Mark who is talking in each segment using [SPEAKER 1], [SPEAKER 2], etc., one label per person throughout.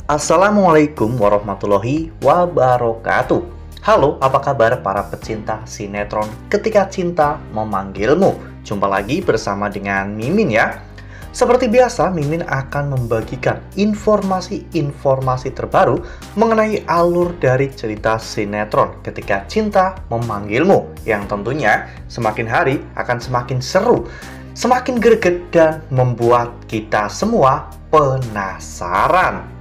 [SPEAKER 1] Assalamualaikum warahmatullahi wabarakatuh. Halo, apa kabar para pecinta sinetron Ketika Cinta Memanggilmu? Jumpa lagi bersama dengan Mimin ya. Seperti biasa, Mimin akan membagikan informasi-informasi terbaru mengenai alur dari cerita sinetron Ketika Cinta Memanggilmu, yang tentunya semakin hari akan semakin seru, semakin greget, dan membuat kita semua penasaran.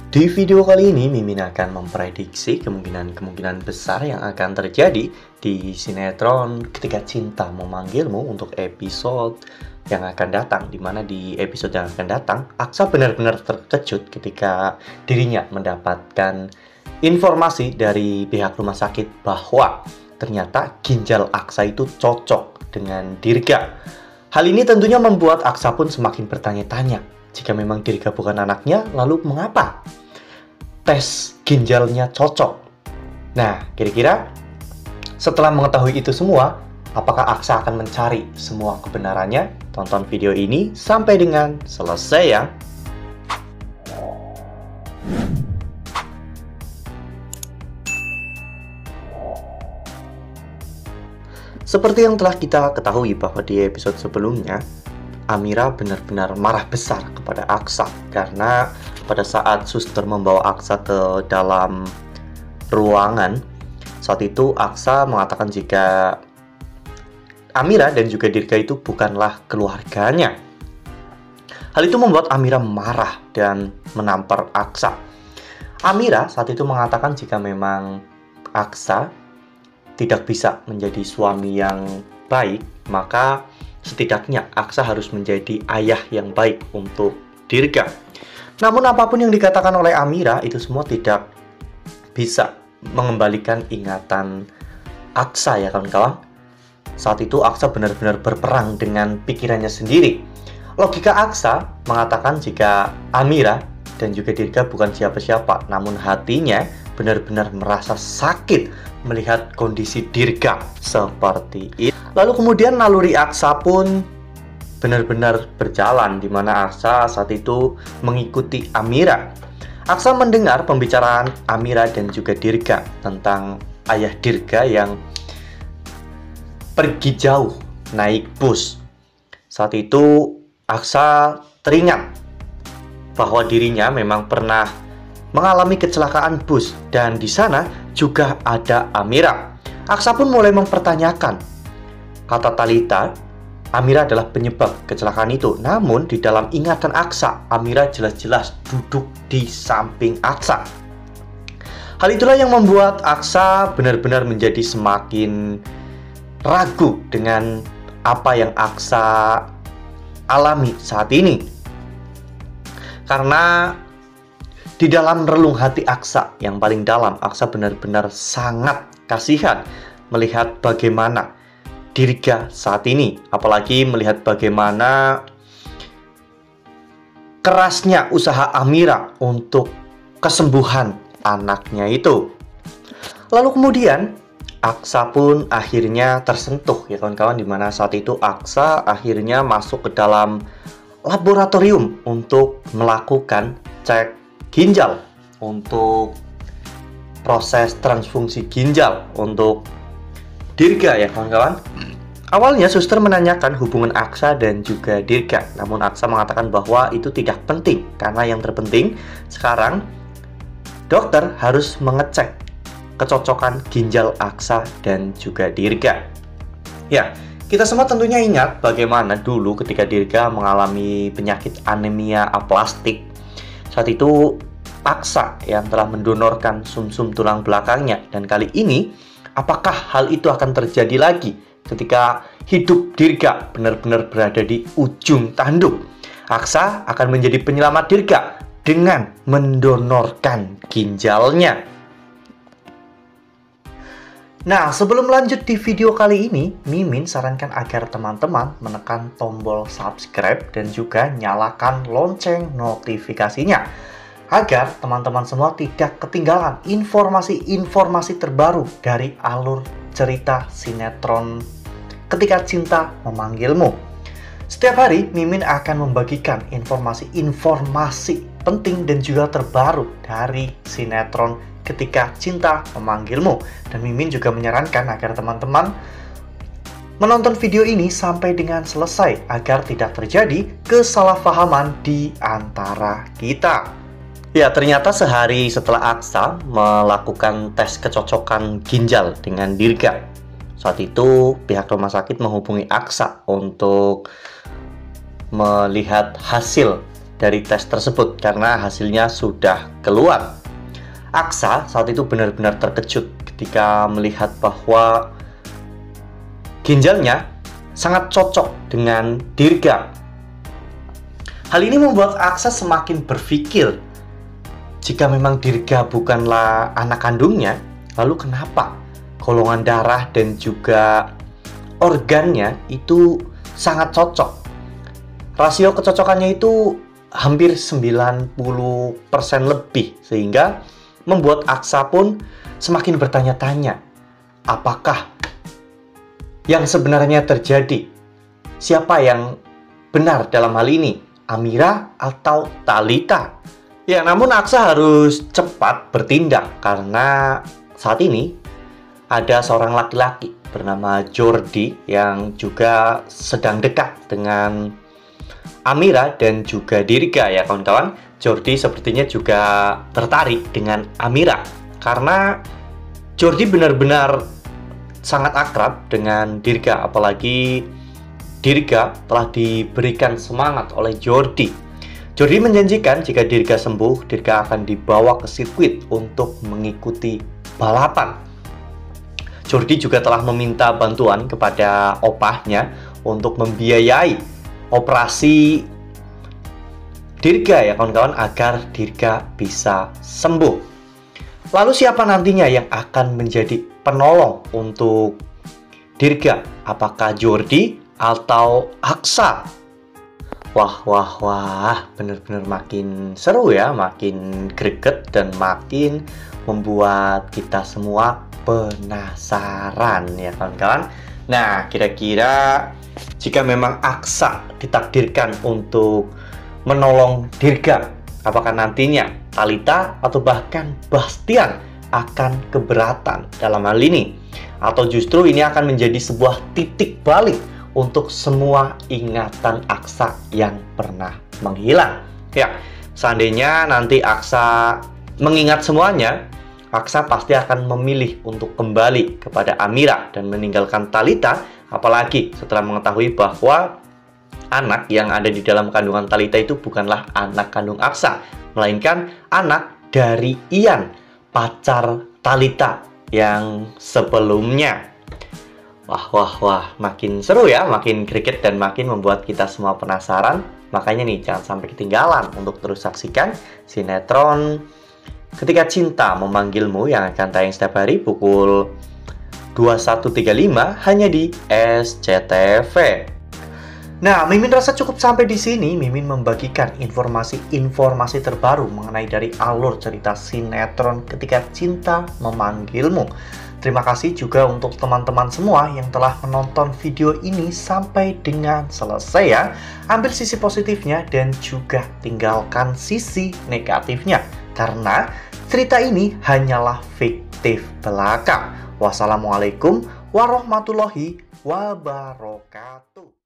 [SPEAKER 1] Di video kali ini, Mimin akan memprediksi kemungkinan besar yang akan terjadi di sinetron Ketika Cinta Memanggilmu untuk episode yang akan datang. Dimana di episode yang akan datang, Aksa benar-benar terkejut ketika dirinya mendapatkan informasi dari pihak rumah sakit bahwa ternyata ginjal Aksa itu cocok dengan Dirga. Hal ini tentunya membuat Aksa pun semakin bertanya-tanya. Jika memang Dirga bukan anaknya, lalu mengapa tes ginjalnya cocok? Nah, kira-kira setelah mengetahui itu semua, apakah Aksa akan mencari semua kebenarannya? Tonton video ini sampai dengan selesai ya. Seperti yang telah kita ketahui bahwa di episode sebelumnya, Amira benar-benar marah besar kepada Aksa karena pada saat suster membawa Aksa ke dalam ruangan, saat itu Aksa mengatakan jika Amira dan juga Dirga itu bukanlah keluarganya. Hal itu membuat Amira marah dan menampar Aksa. Amira saat itu mengatakan jika memang Aksa tidak bisa menjadi suami yang baik, maka setidaknya Aksa harus menjadi ayah yang baik untuk Dirga. Namun apapun yang dikatakan oleh Amira, itu semua tidak bisa mengembalikan ingatan Aksa ya kawan-kawan. Saat itu Aksa benar-benar berperang dengan pikirannya sendiri. Logika Aksa mengatakan jika Amira dan juga Dirga bukan siapa-siapa, namun hatinya benar-benar merasa sakit melihat kondisi Dirga seperti itu. Lalu kemudian naluri Aksa pun benar-benar berjalan, di mana Aksa saat itu mengikuti Amira. Aksa mendengar pembicaraan Amira dan juga Dirga tentang ayah Dirga yang pergi jauh naik bus. Saat itu Aksa teringat bahwa dirinya memang pernah mengalami kecelakaan bus dan di sana juga ada Amira. Aksa pun mulai mempertanyakan. Kata Talita, Amira adalah penyebab kecelakaan itu. Namun di dalam ingatan Aksa, Amira jelas-jelas duduk di samping Aksa. Hal itulah yang membuat Aksa benar-benar menjadi semakin ragu dengan apa yang Aksa alami saat ini. Karena di dalam relung hati Aksa yang paling dalam, Aksa benar-benar sangat kasihan melihat bagaimana Dirga saat ini, apalagi melihat bagaimana kerasnya usaha Amira untuk kesembuhan anaknya itu. Lalu kemudian Aksa pun akhirnya tersentuh ya kawan-kawan, dimana saat itu Aksa akhirnya masuk ke dalam laboratorium untuk melakukan cek ginjal, untuk proses transfungsi ginjal untuk Dirga ya kawan-kawan. Awalnya suster menanyakan hubungan Aksa dan juga Dirga, namun Aksa mengatakan bahwa itu tidak penting, karena yang terpenting sekarang dokter harus mengecek kecocokan ginjal Aksa dan juga Dirga. Ya, kita semua tentunya ingat bagaimana dulu ketika Dirga mengalami penyakit anemia aplastik. Saat itu Aksa yang telah mendonorkan sumsum tulang belakangnya, dan kali ini apakah hal itu akan terjadi lagi ketika hidup Dirga benar-benar berada di ujung tanduk? Aksa akan menjadi penyelamat Dirga dengan mendonorkan ginjalnya. Nah, sebelum lanjut di video kali ini, Mimin sarankan agar teman-teman menekan tombol subscribe dan juga nyalakan lonceng notifikasinya, agar teman-teman semua tidak ketinggalan informasi-informasi terbaru dari alur cerita sinetron Ketika Cinta Memanggilmu. Setiap hari, Mimin akan membagikan informasi-informasi penting dan juga terbaru dari sinetron Ketika Cinta Memanggilmu. Dan Mimin juga menyarankan agar teman-teman menonton video ini sampai dengan selesai agar tidak terjadi kesalahpahaman di antara kita. Ya, ternyata sehari setelah Aksa melakukan tes kecocokan ginjal dengan Dirga, saat itu pihak rumah sakit menghubungi Aksa untuk melihat hasil dari tes tersebut karena hasilnya sudah keluar. Aksa saat itu benar-benar terkejut ketika melihat bahwa ginjalnya sangat cocok dengan Dirga. Hal ini membuat Aksa semakin berpikir, jika memang Dirga bukanlah anak kandungnya, lalu kenapa golongan darah dan juga organnya itu sangat cocok? Rasio kecocokannya itu hampir 90% lebih, sehingga membuat Aksa pun semakin bertanya-tanya, apakah yang sebenarnya terjadi? Siapa yang benar dalam hal ini? Amira atau Thalita? Ya, namun Aksa harus cepat bertindak karena saat ini ada seorang laki-laki bernama Jordi yang juga sedang dekat dengan Amira dan juga Dirga ya kawan-kawan. Jordi sepertinya juga tertarik dengan Amira karena Jordi benar-benar sangat akrab dengan Dirga, apalagi Dirga telah diberikan semangat oleh Jordi. Jordi menjanjikan jika Dirga sembuh, Dirga akan dibawa ke sirkuit untuk mengikuti balapan. Jordi juga telah meminta bantuan kepada opahnya untuk membiayai operasi Dirga ya kawan-kawan, agar Dirga bisa sembuh. Lalu siapa nantinya yang akan menjadi penolong untuk Dirga? Apakah Jordi atau Aksa? Wah, bener-bener makin seru ya, makin greget dan makin membuat kita semua penasaran ya kawan-kawan. Nah, kira-kira jika memang Aksa ditakdirkan untuk menolong Dirga, apakah nantinya Thalita atau bahkan Bastian akan keberatan dalam hal ini? Atau justru ini akan menjadi sebuah titik balik untuk semua ingatan Aksa yang pernah menghilang? Ya, seandainya nanti Aksa mengingat semuanya, Aksa pasti akan memilih untuk kembali kepada Amira dan meninggalkan Thalita, apalagi setelah mengetahui bahwa anak yang ada di dalam kandungan Thalita itu bukanlah anak kandung Aksa, melainkan anak dari Ian, pacar Thalita yang sebelumnya. Wah, makin seru ya, makin greget dan makin membuat kita semua penasaran. Makanya nih, jangan sampai ketinggalan untuk terus saksikan sinetron Ketika Cinta Memanggilmu yang akan tayang setiap hari pukul 21.35 hanya di SCTV. Nah, Mimin rasa cukup sampai di sini. Mimin membagikan informasi-informasi terbaru mengenai dari alur cerita sinetron Ketika Cinta Memanggilmu. Terima kasih juga untuk teman-teman semua yang telah menonton video ini sampai dengan selesai ya. Ambil sisi positifnya dan juga tinggalkan sisi negatifnya, karena cerita ini hanyalah fiktif belaka. Wassalamualaikum warahmatullahi wabarakatuh.